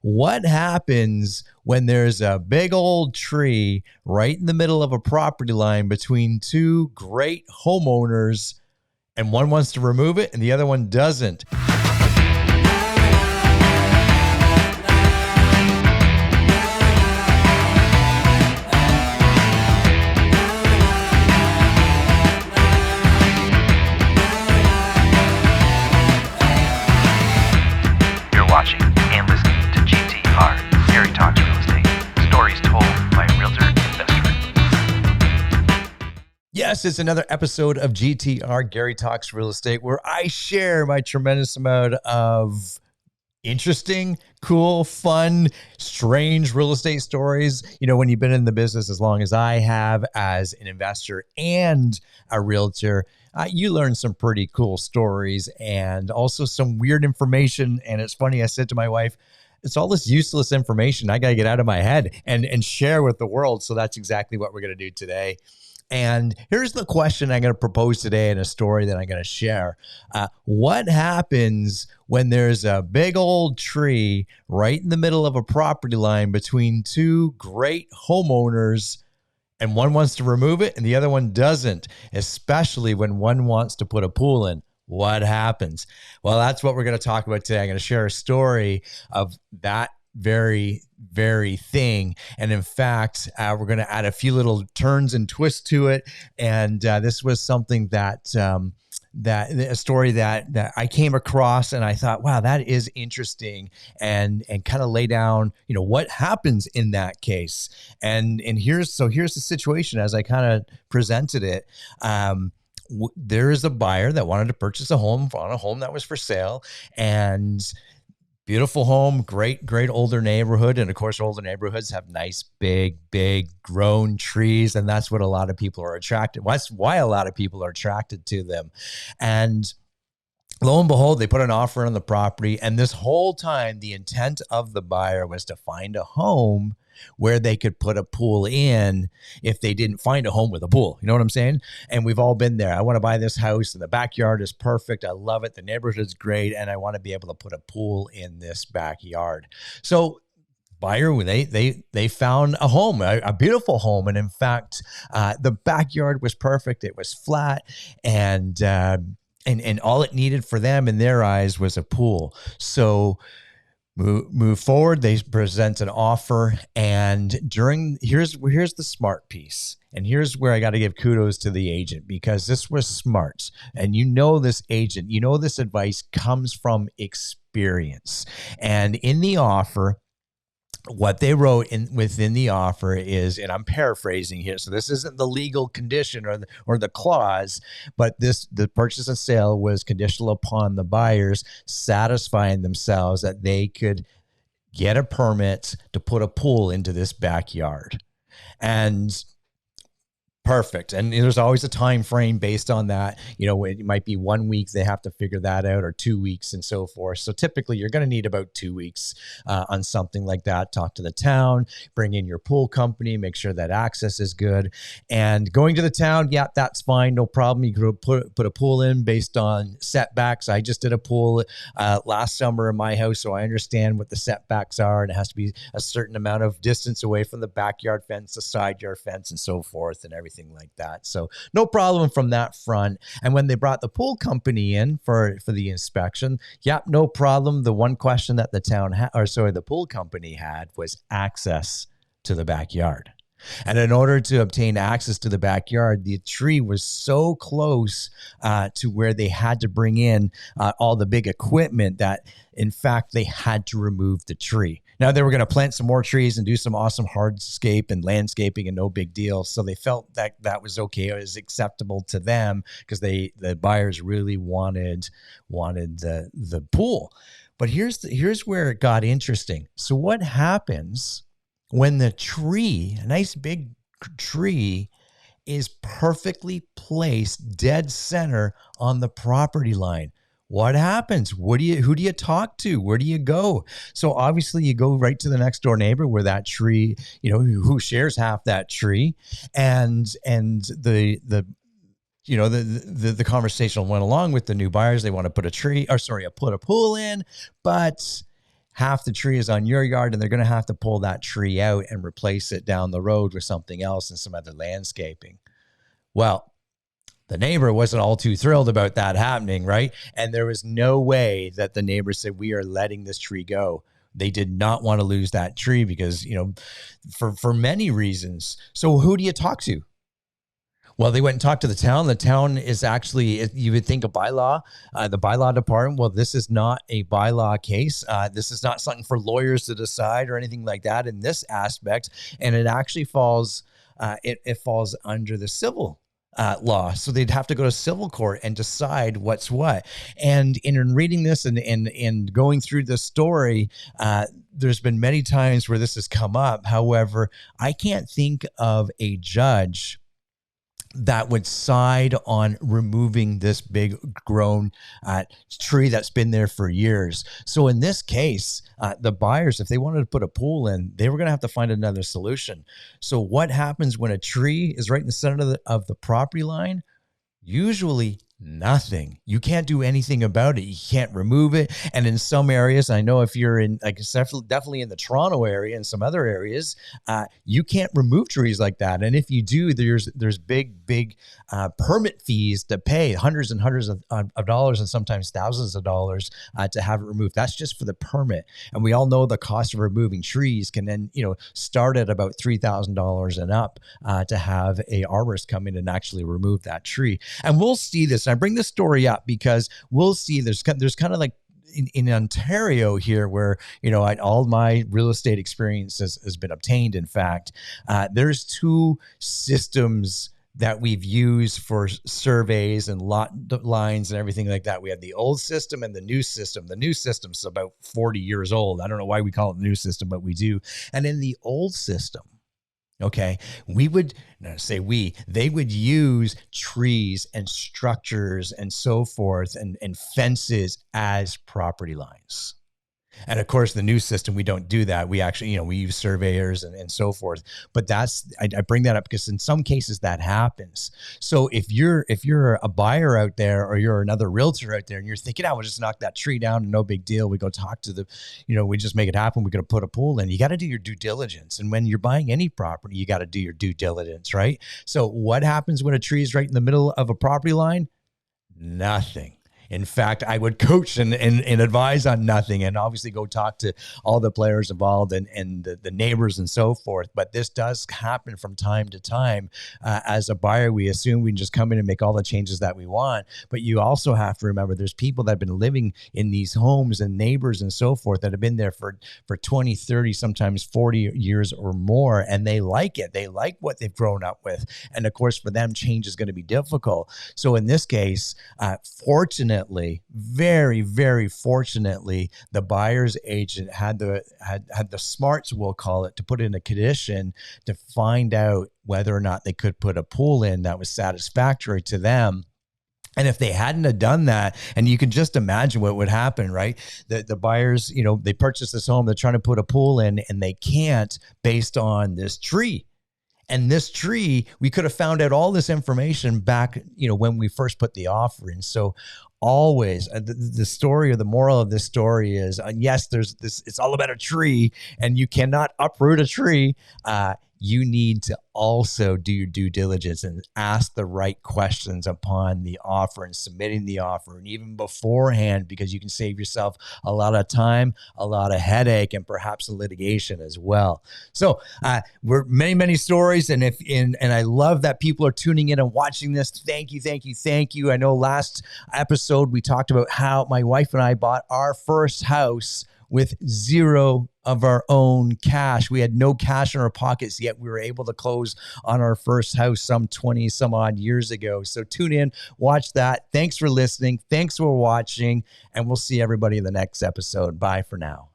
What happens when there's a big old tree right in the middle of a property line between two great homeowners and one wants to remove it and the other one doesn't? Watching and listening to GTR, Gary Talks Real Estate, stories told by a realtor investor. Yes, it's another episode of GTR, Gary Talks Real Estate, where I share my tremendous amount of interesting, cool, fun, strange real estate stories. You know, when you've been in the business as long as I have as an investor and a realtor, you learn some pretty cool stories and also some weird information. And it's funny, I said to my wife, it's all this useless information I got to get out of my head and share with the world. So that's exactly what we're going to do today. And here's the question I'm going to propose today in a story that I'm going to share. What happens when there's a big old tree right in the middle of a property line between two great homeowners and one wants to remove it and the other one doesn't, especially when one wants to put a pool in? What happens? Well, that's what we're going to talk about today. I'm going to share a story of that very thing. And in fact, we're going to add a few little turns and twists to it. And this was something that a story that I came across and I thought, wow, that is interesting, and kind of lay down, you know, what happens in that case. And here's the situation as I kind of presented it. There is a buyer that wanted to purchase a home that was for sale, and beautiful home, great older neighborhood. And of course, older neighborhoods have nice, big grown trees. And that's what a lot of people are attracted. That's why a lot of people are attracted to them. And lo and behold, they put an offer on the property. And this whole time, the intent of the buyer was to find a home where they could put a pool in if they didn't find a home with a pool. You know what I'm saying? And we've all been there. I want to buy this house and the backyard is perfect. I love it. The neighborhood is great. And I want to be able to put a pool in this backyard. So buyer, they found a home, a beautiful home. And in fact, the backyard was perfect. It was flat, and all it needed for them in their eyes was a pool. So move forward. They present an offer, and here's the smart piece. And here's where I got to give kudos to the agent, because this was smart. And this agent, this advice comes from experience. And in the offer, what they wrote within the offer is, and I'm paraphrasing here, so this isn't the legal condition or the clause, but the purchase and sale was conditional upon the buyers satisfying themselves that they could get a permit to put a pool into this backyard. And perfect. And there's always a time frame based on that. You know, it might be 1 week they have to figure that out, or 2 weeks, and so forth. So typically you're going to need about 2 weeks on something like that. Talk to the town, bring in your pool company, make sure that access is good. And going to the town, yeah, that's fine, no problem. You could put a pool in based on setbacks. I just did a pool last summer in my house, so I understand what the setbacks are, and it has to be a certain amount of distance away from the backyard fence, the side yard fence, and so forth, and everything like that. So no problem from that front. And when they brought the pool company in for the inspection, yeah, no problem. The one question that the pool company had was access to the backyard. And in order to obtain access to the backyard, the tree was so close to where they had to bring in all the big equipment that, in fact, they had to remove the tree. Now, they were going to plant some more trees and do some awesome hardscape and landscaping, and no big deal. So they felt that was okay. It was acceptable to them because the buyers really wanted the pool. But here's where it got interesting. So what happens when the tree, a nice big tree, is perfectly placed dead center on the property line? What happens? Who do you talk to? Where do you go? So obviously you go right to the next door neighbor where that tree, who shares half that tree, and the conversation went along with the new buyers. They want to put a pool in, but half the tree is on your yard, and they're going to have to pull that tree out and replace it down the road with something else and some other landscaping. Well, the neighbor wasn't all too thrilled about that happening, right? And there was no way that the neighbor said, we are letting this tree go. They did not want to lose that tree because, for many reasons. So who do you talk to? Well, they went and talked to the town. The town is actually, you would think, a bylaw, the bylaw department. Well, this is not a bylaw case. This is not something for lawyers to decide or anything like that in this aspect. And it actually falls, it falls under the civil law. So they'd have to go to civil court and decide what's what. And in reading this and going through the story, there's been many times where this has come up. However, I can't think of a judge that would side on removing this big grown tree that's been there for years. So in this case, the buyers, if they wanted to put a pool in, they were going to have to find another solution. So what happens when a tree is right in the center of the property line? Usually nothing. You can't do anything about it. You can't remove it. And in some areas, I know if you're in, like, definitely in the Toronto area and some other areas, you can't remove trees like that. And if you do, there's big permit fees to pay, hundreds and hundreds of dollars and sometimes thousands of dollars to have it removed. That's just for the permit. And we all know the cost of removing trees can then, start at about $3,000 and up to have a arborist come in and actually remove that tree. And we'll see this. I bring this story up because we'll see there's kind of like in Ontario here where, all my real estate experience has been obtained. In fact, there's two systems that we've used for surveys and lot lines and everything like that. We have the old system and the new system. The new system's about 40 years old. I don't know why we call it the new system, but we do. And in the old system, okay, they would use trees and structures and so forth and fences as property lines. And of course, the new system, we don't do that. We actually, we use surveyors and so forth. But I bring that up because in some cases that happens. So if you're a buyer out there or you're another realtor out there and you're thinking, we'll just knock that tree down and no big deal. We go talk to we just make it happen. We're going to put a pool in. You got to do your due diligence. And when you're buying any property, you got to do your due diligence, right? So what happens when a tree is right in the middle of a property line? Nothing. In fact, I would coach and advise on nothing, and obviously go talk to all the players involved and the neighbors and so forth. But this does happen from time to time. As a buyer, we assume we can just come in and make all the changes that we want. But you also have to remember there's people that have been living in these homes and neighbors and so forth that have been there for 20, 30, sometimes 40 years or more, and they like it. They like what they've grown up with. And of course, for them, change is going to be difficult. So in this case, fortunately, very, very fortunately, the buyer's agent had the smarts, we'll call it, to put in a condition to find out whether or not they could put a pool in that was satisfactory to them. And if they hadn't have done that, and you can just imagine what would happen, right? The buyers, they purchased this home, they're trying to put a pool in, and they can't based on this tree. And this tree, we could have found out all this information back, when we first put the offer in. So always the story or the moral of this story is, yes, there's this, it's all about a tree and you cannot uproot a tree. You need to also do your due diligence and ask the right questions upon the offer and submitting the offer, and even beforehand, because you can save yourself a lot of time, a lot of headache, and perhaps litigation as well. So we're many stories, and I love that people are tuning in and watching this. Thank you. I know last episode we talked about how my wife and I bought our first house with zero of our own cash. We had no cash in our pockets, yet we were able to close on our first house some 20 some odd years ago. So tune in, watch that. Thanks for listening. Thanks for watching, and we'll see everybody in the next episode. Bye for now.